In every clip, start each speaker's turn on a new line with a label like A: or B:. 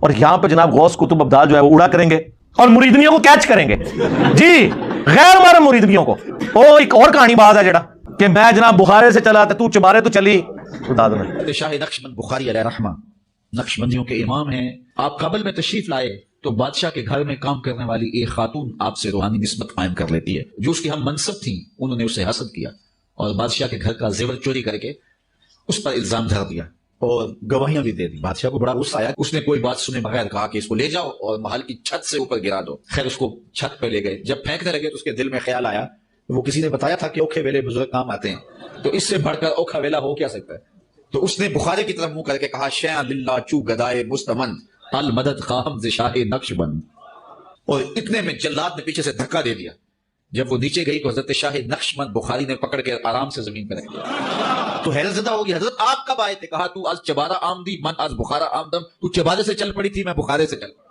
A: اور یہاں پہ جناب غوث قطب ابدال جو ہے وہ اڑا کریں گے اور مریدنیوں کو کیچ کریں گے جی، غیر محرم مریدنیوں کو. وہ ایک اور کہانی باز ہے جڑا کہ میں جناب بخارے سے چلا تو چبارے تو چلی.
B: شاہ نقشبند بخاری علیہ رحمہ نقشبندیوں کے امام ہیں. آپ کابل میں تشریف لائے تو بادشاہ کے گھر میں کام کرنے والی ایک خاتون آپ سے روحانی نسبت قائم کر لیتی ہے. جو اس کی ہم منصب تھیں انہوں نے اسے حسد کیا اور بادشاہ کے گھر کا زیور چوری کر کے اس پر الزام دھر دیا اور گواہیاں بھی دے دی. بادشاہ کو بڑا غصہ آیا. اس نے کوئی بات سنے بغیر کہا کہ اس کو لے جاؤ اور محل کی چھت سے اوپر گرا دو. خیر اس کو چھت پہ لے گئے. جب پھینکنے لگے تو اس کے دل میں خیال آیا، وہ کسی نے بتایا تھا کہ اوکھے ویلے بزرگ کام آتے ہیں، تو اس سے بڑھ کر اوکھا ویلا ہو کیا سکتا ہے. تو اس نے بخارے کی طرف منہ کر کے کہا شیع للہ چو گدائے مستمند المدد خواہم ز شاہ نقشبند. اور اتنے میں جلاد نے پیچھے سے دھکا دے دیا. جب وہ نیچے گئی تو حضرت شاہ نقشبند بخاری نے پکڑ کے آرام سے زمین پہ رکھ دیا. تو حیرت زدہ ہوگی، حضرت آپ کب آئے تھے؟ کہا تو از چبارہ آمدی من از بخارا آمدم. تو چبارے سے چل پڑی تھی، میں بخارے سے چل
A: پڑی.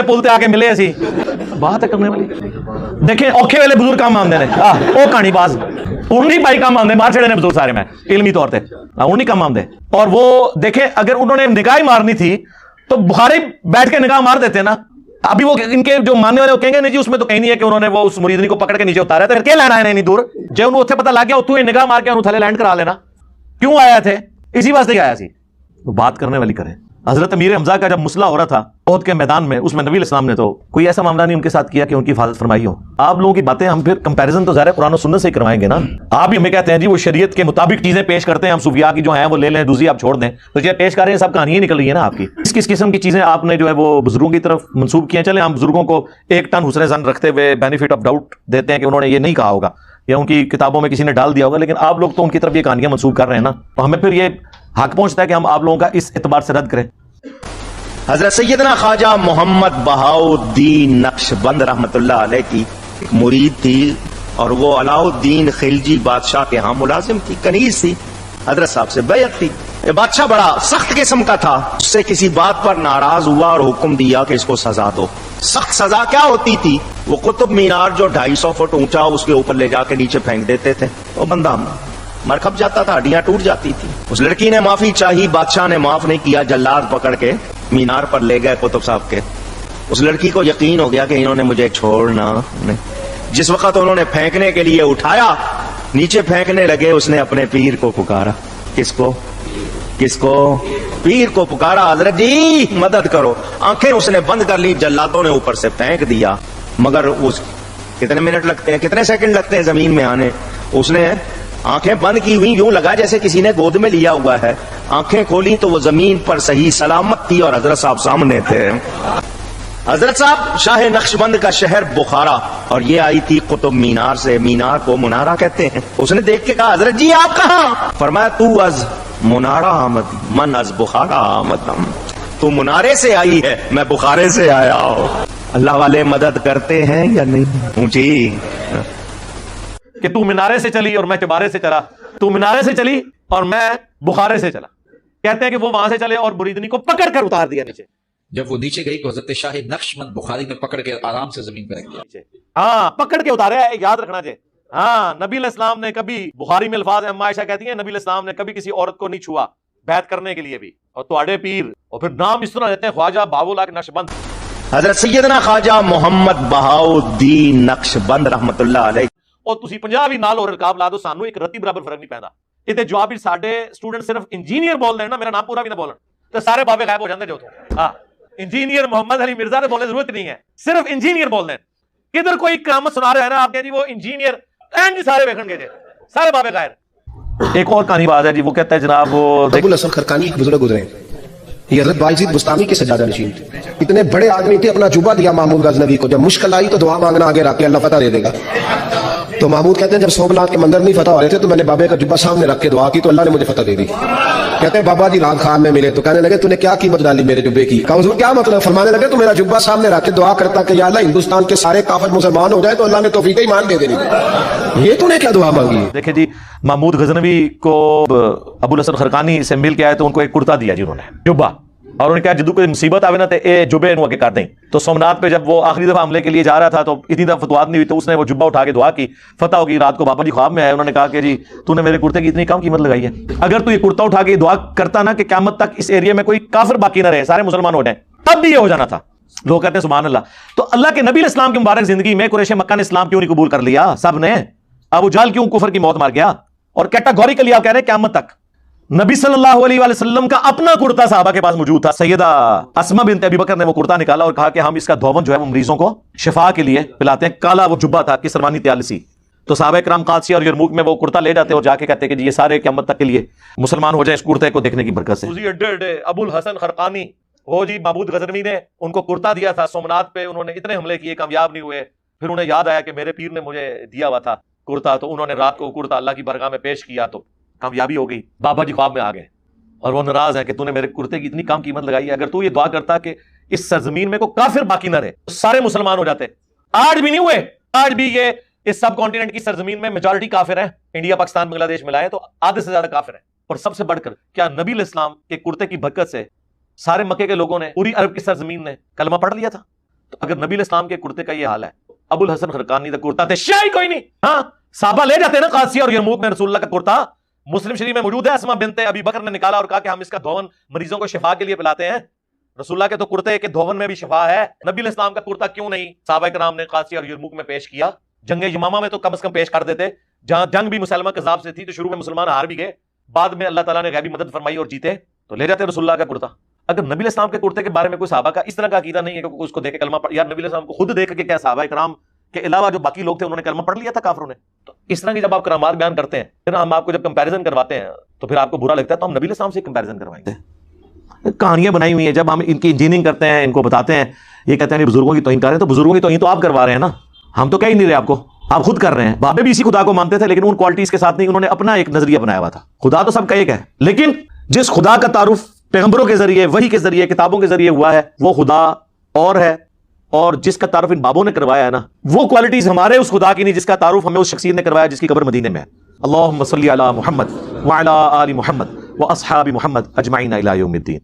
A: پلتے آ کے ملے ایسی بات ہے کرنے والی. دیکھیں اوکھے والے بزرگ کام آمدے نے وہ کہانی باز انہی بھائی کام آمدے مار چھڑے نے بزرگ سارے میں علمی طور پہ انہی کام آمدے. اور وہ دیکھیں اگر انہوں نے نگاہ مارنی تھی تو بخاری بیٹھ کے نگاہ مار دیتے نا. ابھی وہ ان کے جو ماننے والے وہ کہیں گے نہیں جی اس میں تو کہیں نہیں ہے کہ انہوں نے وہ اس مریدنی کو پکڑ کے نیچے اتارا تھا. کیا لینا ہے نہیں دور جو انہوں اتنے پتہ لگ گیا تو نگاہ مار کے انہوں تھلے لینڈ کرا لینا. کیوں آیا تھے؟ اسی واسطے ہی آیا سی. وہ بات کرنے والی کریں. حضرت امیر حمزہ کا جب مسئلہ ہو رہا تھا احد کے میدان میں، اس میں نبی علیہ السلام نے تو کوئی ایسا معاملہ نہیں ان کے ساتھ کیا کہ ان کی حفاظت فرمائی ہو. آپ لوگوں کی باتیں ہم پھر کمپیریزن تو ظاہر ہے قرآن و سنت سے ہی کروائیں گے نا. آپ ہی ہمیں کہتے ہیں جی وہ شریعت کے مطابق چیزیں پیش کرتے ہیں، ہم صوفیاء کی جو ہیں وہ لے لیں، دوسری آپ چھوڑ دیں. تو یہ پیش کر رہے ہیں سب کہانیاں نکل رہی ہے نا آپ کی. کس قسم کی چیزیں آپ نے جو ہے وہ بزرگوں کی طرف منسوب کی ہیں. چلیں ہم بزرگوں کو ایک ٹن حسن ظن رکھتے ہوئے بینیفٹ آف ڈاؤٹ دیتے ہیں کہ انہوں نے یہ نہیں کہا ہوگا یا ان کی کتابوں میں کسی نے ڈال دیا ہوگا، لیکن آپ لوگ تو ان کی طرف یہ کہانیاں منسوب کر رہے ہیں نا. تو ہمیں پھر یہ حق پہنچتا ہے کہ ہم آپ لوگوں کا اس اعتبار سے رد کریں.
C: حضرت سیدنا خواجہ محمد بہاؤالدین نقشبند رحمت اللہ علیہ کی ایک مرید تھی اور وہ علاء الدین خلجی بادشاہ کے ہاں ملازم تھی، کنیز تھی. حضرت صاحب سے بیعت تھی. یہ بادشاہ بڑا سخت قسم کا تھا. اس سے کسی بات پر ناراض ہوا اور حکم دیا کہ اس کو سزا دو. سخت سزا کیا ہوتی تھی؟ وہ قطب مینار جو 250 فٹ اونچا اس کے اوپر لے جا کے نیچے پھینک دیتے تھے. وہ بندہ مر کھپ جاتا تھا، ہڈیاں ٹوٹ جاتی تھی. اس لڑکی نے معافی چاہی، بادشاہ نے معاف نہیں کیا. جلاد پکڑ کے مینار پر لے گئے قطب صاحب کے. اس لڑکی کو یقین ہو گیا کہ انہوں نے مجھے چھوڑنا نہیں. جس وقت انہوں نے پھینکنے کے لیے اٹھایا، نیچے پھینکنے لگے، اس نے اپنے پیر کو پکارا. کس کو؟ پیر کو پکارا. حضرت جی مدد کرو. آنکھیں اس نے بند کر لی. جلادوں نے اوپر سے پھینک دیا، مگر اس کتنے منٹ لگتے ہیں، کتنے سیکنڈ لگتے ہیں زمین میں آنے. اس نے آنکھیں بند کی ہوئی، یوں لگا جیسے کسی نے گود میں لیا ہوا ہے. آنکھیں کھولی تو وہ زمین پر صحیح سلامت تھی اور حضرت صاحب سامنے تھے. حضرت صاحب شاہ نقشبند کا شہر بخارا، اور یہ آئی تھی قطب مینار سے. مینار کو منارہ کہتے ہیں. اس نے دیکھ کے کہا حضرت جی آپ کہاں؟ فرمایا تو از منارہ آمد من از بخارا آمد. تو منارے سے آئی ہے، میں بخارے سے آیا ہوں. اللہ والے مدد کرتے ہیں یا نہیں؟ جی
A: کہ تو منارے سے چلی اور میں چبارے سے چلا، تو منارے سے چلی اور میں بخارے سے چلا. کہتے ہیں کہ وہ وہاں سے چلے اور مریدنی کو پکڑ کر اتار دیا نیچے.
B: جب وہ نیچے گئی تو حضرت شاہ نقشبند بخاری نے پکڑ کے آرام سے زمین پہ رکھ دیا.
A: ہاں پکڑ کے اتارے، یاد رکھنا چاہیے. ہاں نبی علیہ السلام نے کبھی، بخاری میں الفاظ اما عائشہ کہتی ہیں نبی علیہ السلام نے کبھی کسی عورت کو نہیں چھوا بیعت کرنے کے لیے بھی. اور تواڈے پیر، اور پھر نام اس طرح لیتے ہیں خواجہ بہاؤاللہ نقشبند.
C: حضرت سیدنا خواجہ محمد بہاؤالدین نقشبند رحمت اللہ علیہ.
A: اور تسی 50 بھی نال اور رکاب لا دو، سانو ایک رتی برابر فرق نہیں پیندا. اتنے جواب بھی ساڈے اسٹوڈنٹ صرف انجینئر بول دیں نا، میرا نام پورا بھی نہ بولن تو سارے بابے غائب ہو جاندے جو تو. ہاں انجینئر محمد علی مرزا نے بولنے ضرورت نہیں ہے، صرف انجینئر بول دیں. کدھر کوئی کرامت سنا رہا ہے نا آپ کے جی وہ انجینئر اینڈ سارے ویکھن گے جی، سارے بابے غائب. ایک اور کہانی باز ہے جی، وہ کہتا ہے جناب وہ
D: ابو الحسن خرقانی ایک بزرگ گزرے، یہ حضرت باعزید بستامی کے سجادہ نشین تھے. اتنے بڑے آدمی تھے، اپنا جوبہ دیا محمود غزنوی کو. جب مشکل آئی تو دعا مانگنا آگے رکھ کے اللہ فتح دے دے گا. تو محمود کہتے ہیں جب سومناتھ کے مندر نہیں فتح ہو رہے تھے تو میں نے بابے کا جوبہ سامنے رکھ کے دعا کی تو اللہ نے مجھے فتح دے دی. کہتے ہیں بابا جی رات خان میں ملے تو کہنے لگے تو نے کیا قیمت ڈالی میرے جوبے کی؟ کہا حضور کیا مطلب؟ فرمانے لگے تو میرا جوبہ سامنے رکھ کے دعا کرتا کہ یا اللہ ہندوستان کے سارے کافر مسلمان ہو جائے تو اللہ نے توفیق ایمان دے دینی. یہ تو نے کیا دعا مانگی؟
A: دیکھیں جی محمود غزنوی کو ابو الحسن خرقانی سے مل کے آئے تو ان کو ایک کرتا دیا جی انہوں نے، جوبہ. اور انہوں نے کہا جدو کوئی مصیبت آوے نا تے اے جبے انہوں کے کر دیں. تو سومنات پہ جب وہ آخری دفعہ حملے کے لیے جا رہا تھا تو اتنی دفعہ فتوحات نہیں ہوئی تو اس نے وہ جبہ اٹھا کے دعا کی, فتح ہوگی. رات کو بابا جی خواب میں آئے, انہوں نے کہا کہ جی تو نے میرے کرتے کی اتنی کم قیمت لگائی ہے, اگر تو یہ کرتا اٹھا کے یہ دعا کرتا نا کہ قیامت تک اس ایریا میں کوئی کافر باقی نہ رہے, سارے مسلمان ہو جائیں, تب بھی یہ ہو جانا تھا. لوگ کہتے ہیں سبحان اللہ. تو اللہ کے نبی علیہ السلام کی مبارک زندگی میں قریش مکہ نے اسلام کیوں نہیں قبول کر لیا؟ سب نے. ابو جہل کیوں کفر کی موت مار گیا؟ اور کیٹاگوریکلی آپ کہہ رہے ہیں قیامت تک. نبی صلی اللہ علیہ وآلہ وسلم کا اپنا کرتا صحابہ کے پاس موجود تھا. سیدہ اسماء بنت ابی بکر نے وہ کرتا نکالا اور کہا کہ ہم اس کا دھون جو ہے وہ مریضوں کو شفا کے لیے پلاتے ہیں. کالا وہ جبہ تھا کسروانی طیالسی. تو صحابہ کرام قادسیہ اور یرموک میں وہ کرتا لے جاتے اور جا کے کہتے کہ جی یہ سارے قیامت تک کے لیے مسلمان ہو جائیں اس کرتے کو دیکھنے کی برکت سے. ابو الحسن خرقانی وہ جی معبود غزنوی نے ان کو کرتا دیا تھا سومنات پہ, انہوں نے اتنے حملے کیے کامیاب نہیں ہوئے. پھر انہیں یاد آیا کہ میرے پیر نے مجھے دیا ہوا تھا کرتا, تو انہوں نے رات کو کرتا اللہ کی بارگاہ میں پیش کیا تو کامیابی ہو گئی. بابا جی خواب میں آ گئے اور وہ ناراض ہے کہ تو نے میرے کرتے کی اتنی کم قیمت لگائی ہے. اگر تو یہ دعا کرتا کہ اس سرزمین میں کوئی کافر باقی نہ رہے تو سارے مسلمان ہو جاتے. آج بھی نہیں ہوئے. آج بھی یہ اس سب کانٹیننٹ کی سرزمین میں میجورٹی کافر ہیں. انڈیا پاکستان بنگلہ دیش ملائے تو آدھے سے زیادہ کافر ہیں. اور سب سے بڑھ کر کیا نبی علیہ السلام کے کرتے کی برکت سے سارے مکے کے لوگوں نے, پوری عرب کی سرزمین نے کلمہ پڑھ لیا تھا؟ تو اگر نبی علیہ السلام کے کرتے کا یہ حال ہے, ابو الحسن خرقانی کا کرتا تھے شاہی کوئی نہیں. ہاں صحابہ لے جاتے ہیں نا قادسیہ اور یرموک میں رسول اللہ کا کرتا. مسلم شریف میں موجود ہے, اسماء بنت ابی بکر نے نکالا اور کہا کہ ہم اس کا دھون مریضوں کو شفا کے لیے پلاتے ہیں. رسول اللہ کے تو کرتے کے دھون میں بھی شفا ہے, نبی علیہ السلام کا کرتا کیوں نہیں صحابہ کرام نے قادسیہ اور یرموک میں پیش کیا؟ جنگ یمامہ میں تو کم از کم پیش کر دیتے, جہاں جنگ بھی مسلمہ کذاب سے تھی تو شروع میں مسلمان ہار بھی گئے, بعد میں اللہ تعالیٰ نے غیبی مدد فرمائی اور جیتے, تو لے جاتے رسول اللہ کا کرتا. اگر نبی علیہ السلام کے کرتے کے بارے میں کوئی صحابہ کا اس طرح کا عقیدہ نہیں ہے کہ اس کو دیکھ کے کلمہ پڑھ, یا نبی علیہ السلام کو خود دیکھ کے کیا صحابہ کرام کے علاوہ جو باقی لوگ تھے انہوں نے کلمہ پڑھ لیا تھا کافروں نے؟ تو اس طرح کی جب آپ کرامات بیان کرتے ہیں پھر ہم آپ کو جب کمپیریزن کرواتے ہیں تو پھر آپ کو برا لگتا ہے, تو ہم نبی علیہ السلام سے کمپیریزن کروائیں گے. کہانیاں بنائی ہوئی ہیں, جب ہم ان کی انجینئرنگ کرتے ہیں ان کو بتاتے ہیں, یہ کہتے ہیں بزرگوں کی توہین کر رہے ہیں, تو بزرگوں کی توہین تو آپ کروا رہے ہیں نا, ہم تو کہہ ہی نہیں رہے آپ کو, آپ خود کر رہے ہیں. بابے بھی اسی خدا کو مانتے تھے لیکن ان کوالٹیز کے ساتھ نہیں, انہوں نے اپنا ایک نظریہ بنایا ہوا تھا. خدا تو سب کا ایک ہے, لیکن جس خدا کا تعارف پیغمبروں کے ذریعے, وحی کے ذریعے, کتابوں کے ذریعے ہوا ہے وہ خدا اور ہے, اور جس کا تعارف ان بابوں نے کروایا ہے نا وہ کوالٹیز ہمارے اس خدا کی نہیں جس کا تعارف ہمیں اس شخصیت نے کروایا جس کی قبر مدینے میں ہے. اللہم صلی علی محمد وعلی آل محمد واصحاب محمد اجمعین الی یوم الدین.